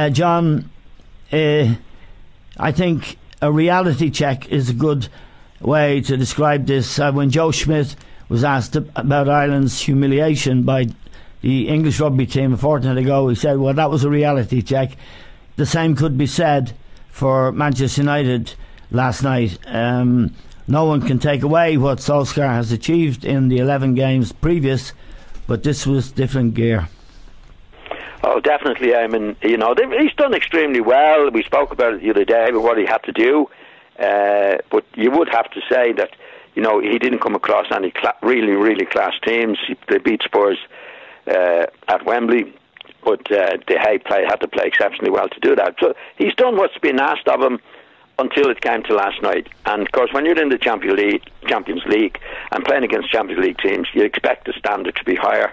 John, I think a reality check is a good way to describe this. When Joe Schmidt was asked about Ireland's humiliation by the English rugby team a fortnight ago, he said, well, that was a reality check. The same could be said for Manchester United last night. No one can take away what Solskjaer has achieved in the 11 games previous, but this was different gear. Oh, definitely. I mean, he's done extremely well. We spoke about it the other day, about what he had to do. But you would have to say that, he didn't come across any really class teams. They beat Spurs at Wembley, but they had to play exceptionally well to do that. So he's done what's been asked of him until it came to last night. And of course, when you're in the Champions League and playing against Champions League teams, you expect the standard to be higher.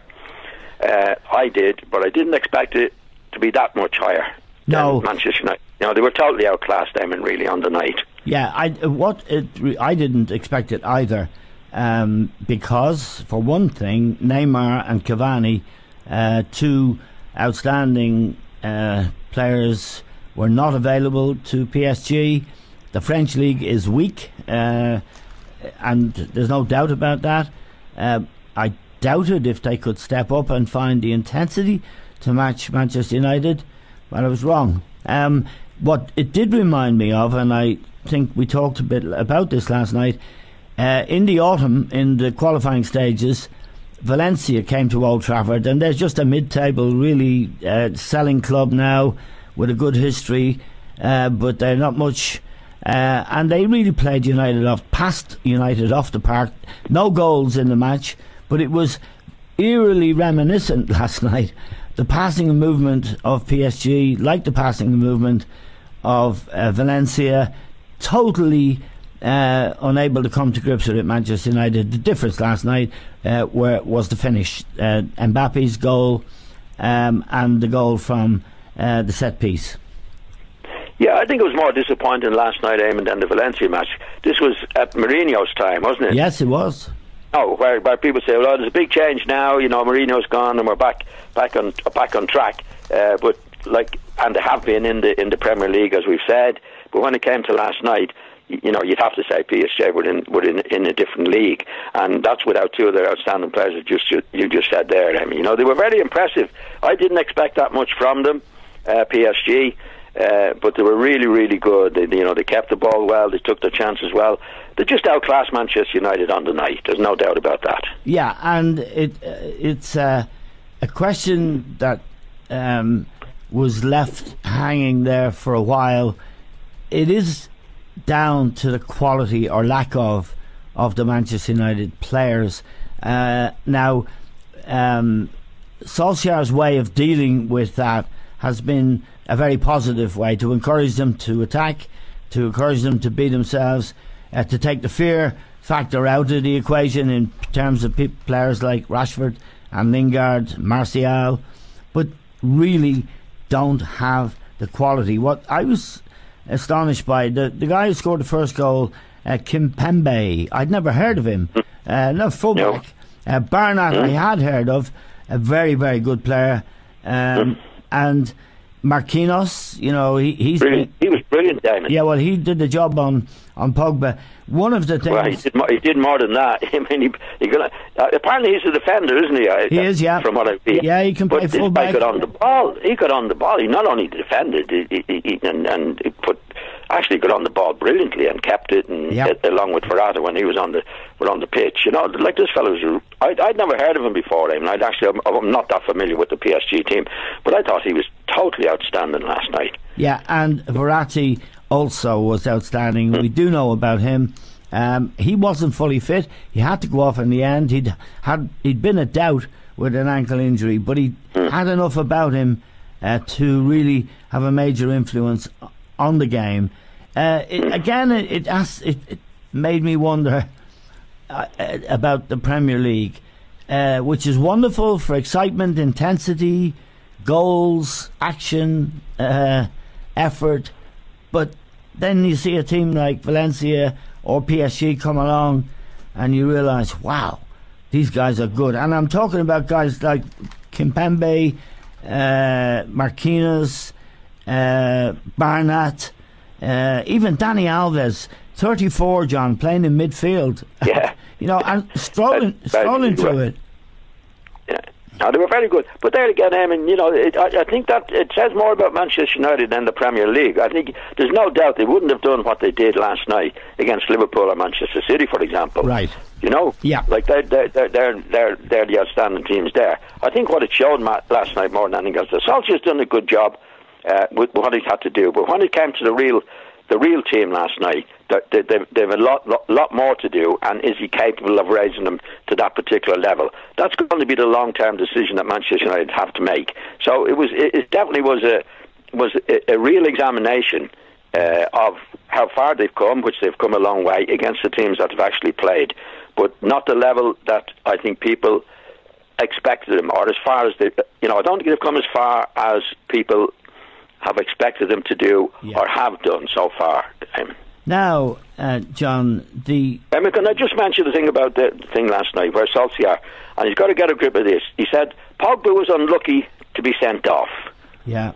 I did, but I didn't expect it to be that much higher than Manchester United. They were totally outclassed, Eamon, really, on the night. Yeah, I didn't expect it either, because, for one thing, Neymar and Cavani, two outstanding players, were not available to PSG. The French league is weak, and there's no doubt about that. I doubted if they could step up and find the intensity to match Manchester United, but I was wrong. What it did remind me of, and I think we talked a bit about this last night, in the autumn, in the qualifying stages, Valencia came to Old Trafford, and there's just a mid-table, really selling club now with a good history, but they're not much, and they really played passed United off the park. No goals in the match, but it was eerily reminiscent last night. The passing and movement of PSG, like the passing and movement of Valencia, totally unable to come to grips with it, Manchester United. The difference last night was the finish. Mbappe's goal and the goal from the set piece. Yeah, I think it was more disappointing last night, Eamon, than the Valencia match. This was at Mourinho's time, wasn't it? Yes, it was. Oh, where people say, well, there's a big change now. Mourinho's gone, and we're back on track. But and they have been in the Premier League, as we've said. But when it came to last night, you'd have to say PSG were in a different league, and that's without two of their outstanding players. You just said there. I mean, they were very impressive. I didn't expect that much from them, PSG. But they were really, really good. They kept the ball well. They took their chances well. They just outclassed Manchester United on the night. There's no doubt about that. Yeah, and it's a question that was left hanging there for a while. It is down to the quality or lack of the Manchester United players. Now, Solskjaer's way of dealing with that has been a very positive way, to encourage them to attack, to encourage them to be themselves, to take the fear factor out of the equation in terms of players like Rashford and Lingard, Martial, but really don't have the quality. What I was astonished by, the guy who scored the first goal, Kimpembe, I'd never heard of him. No fullback. Barnett I had heard of, a very, very good player. And Marquinhos, he's brilliant. He was brilliant, Damon. Yeah, well, he did the job on Pogba. One of the things... Well, he did more than that. I mean, apparently he's a defender, isn't he? He is, yeah. From what I've seen. Yeah, he can play full-back. He got on the ball. He not only defended, he got on the ball brilliantly and kept it, and along with Verratti when he was on the pitch. This fellow I'd never heard of him before. I mean, I'm not that familiar with the PSG team, but I thought he was totally outstanding last night. Yeah, and Verratti also was outstanding. We do know about him. He wasn't fully fit. He had to go off in the end. He'd been a doubt with an ankle injury, but he had enough about him to really have a major influence on the game. It made me wonder about the Premier League, which is wonderful for excitement, intensity, goals, action, effort, but then you see a team like Valencia or PSG come along and you realise, wow, these guys are good. And I'm talking about guys like Kimpembe, Marquinhos, Barnett, even Dani Alves, 34, John, playing in midfield. Yeah. And strolling through it. Yeah. No, they were very good. But there again, I think that it says more about Manchester United than the Premier League. I think there's no doubt they wouldn't have done what they did last night against Liverpool or Manchester City, for example. Right. Yeah. Like they're the outstanding teams there. I think what it showed last night more than anything else, Solskjaer's done a good job with what he's had to do. But when it came to the real team last night, they've a lot more to do, and is he capable of raising them to that particular level? That's going to be the long-term decision that Manchester United have to make. So it definitely was a real examination of how far they've come, which they've come a long way against the teams that have actually played, but not the level that I think people expected them, or as far as I don't think they've come as far as people have expected them to do or have done so far. Now, John, can I just mention the thing about the thing last night where Solskjaer, and he's got to get a grip of this, he said Pogba was unlucky to be sent off. Yeah.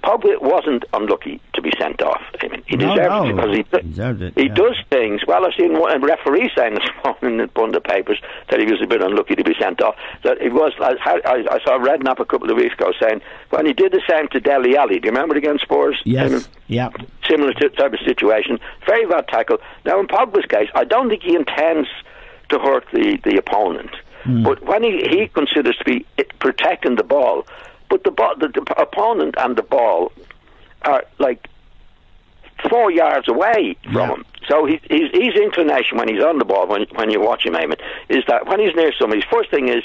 Pogba wasn't unlucky to be sent off. He deserved it because he does things. Well, I've seen a referee saying this morning in one of the papers that he was a bit unlucky to be sent off. That it was. I saw Redknapp a couple of weeks ago saying when he did the same to Dele Alli. Do you remember against Spurs? Yes. Yeah. Similar type of situation. Very bad tackle. Now in Pogba's case, I don't think he intends to hurt the opponent, but when he considers to be protecting the ball. But the opponent and the ball are like 4 yards away from him. So his inclination when he's on the ball, when you watch him, Eamon, is that when he's near somebody, his first thing is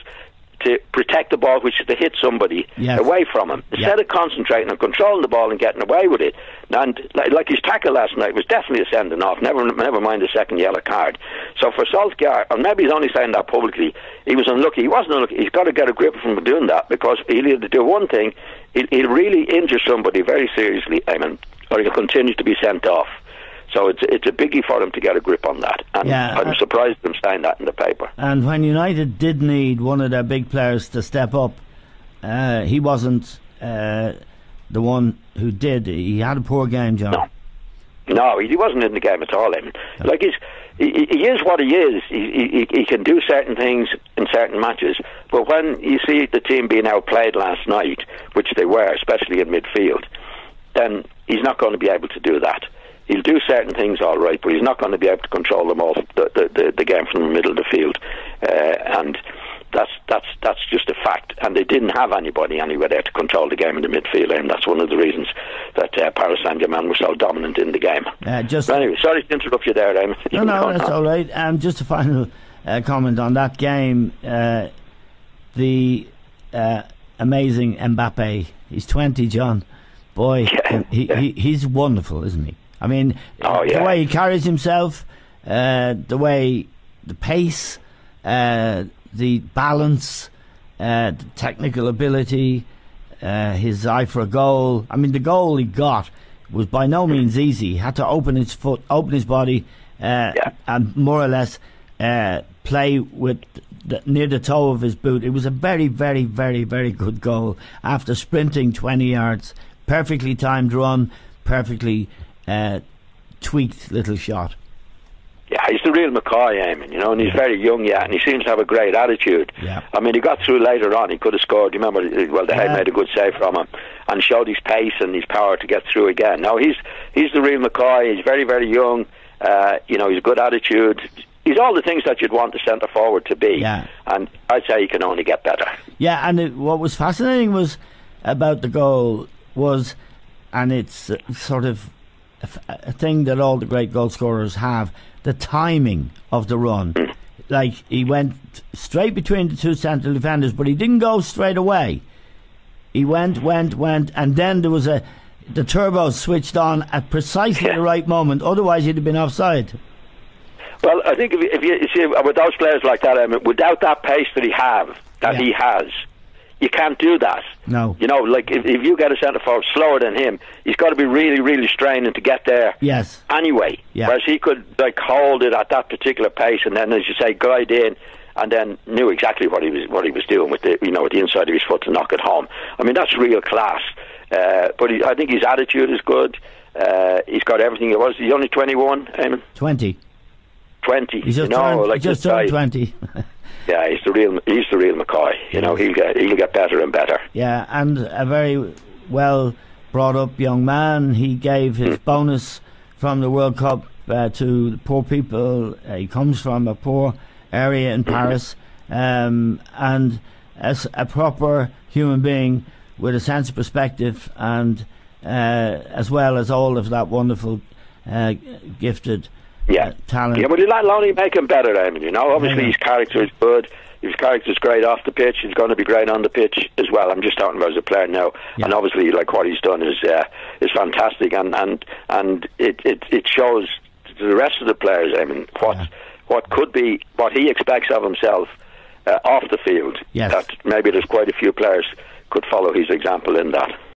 to protect the ball, which is to hit somebody away from him, instead of concentrating on controlling the ball and getting away with it. And like his tackle last night was definitely a sending off, never mind the second yellow card. So for Solskjaer, and maybe he's only saying that publicly, he was unlucky. He wasn't unlucky. He's got to get a grip from doing that, because he'll either do one thing, he'll really injure somebody very seriously, Eamon, or he'll continue to be sent off. So it's a biggie for him to get a grip on that. And I'm surprised them saying that in the paper. And when United did need one of their big players to step up, he wasn't the one who did. He had a poor game, John. No, he wasn't in the game at all. Like he is what he is. He can do certain things in certain matches. But when you see the team being outplayed last night, which they were, especially in midfield, then he's not going to be able to do that. He'll do certain things all right, but he's not going to be able to control them all, the game from the middle of the field, and that's just a fact. And they didn't have anybody anywhere there to control the game in the midfield, and that's one of the reasons that Paris Saint-Germain were so dominant in the game. But anyway, sorry to interrupt you there, Eamon. No, that's all right. Just a final comment on that game. The amazing Mbappe. He's 20, John. Boy, he's wonderful, isn't he? I mean, the way he carries himself, the pace, the balance, the technical ability, his eye for a goal. I mean, the goal he got was by no means easy. He had to open his foot, open his body, and more or less play with near the toe of his boot. It was a very, very, very, very good goal after sprinting 20 yards. Perfectly timed run, perfectly tweaked little shot. Yeah, he's the real McCoy, Eamon, and he's very young yet, and he seems to have a great attitude. Yeah. I mean, he got through later on. He could have scored. You remember, the head made a good save from him and showed his pace and his power to get through again. No, he's the real McCoy. He's very, very young. He's a good attitude. He's all the things that you'd want the centre forward to be. Yeah. And I'd say he can only get better. Yeah, and what was fascinating was about the goal was, and it's sort of a thing that all the great goal scorers have, the timing of the run. Like, he went straight between the two central defenders, but he didn't go straight away. He went, and then there was the turbo switched on at precisely the right moment. Otherwise, he'd have been offside. Well, I think if you see with those players like that, I mean, without that pace that he has, you can't do that. No. Like if you get a centre forward slower than him, he's got to be really, really straining to get there. Yes. Anyway, whereas he could hold it at that particular pace, and then, as you say, glide in, and then knew exactly what he was doing with the inside of his foot to knock it home. I mean, that's real class. But I think his attitude is good. He's got everything. He's only 21, Eamon? 20. 20. He's just turned 20. Yeah, he's the real McCoy. You know, he'll get better and better. Yeah, and a very well brought up young man. He gave his bonus from the World Cup to the poor people. He comes from a poor area in Paris, and as a proper human being with a sense of perspective, and as well as all of that wonderful gifted talent. Yeah, but it'll only make him better, Eamon. You know, obviously his character is good. His character's great off the pitch. He's going to be great on the pitch as well. I'm just talking about as a player now, and obviously, like, what he's done is fantastic, and it shows to the rest of the players, Eamon, what could be what he expects of himself off the field. Yes. That maybe there's quite a few players could follow his example in that.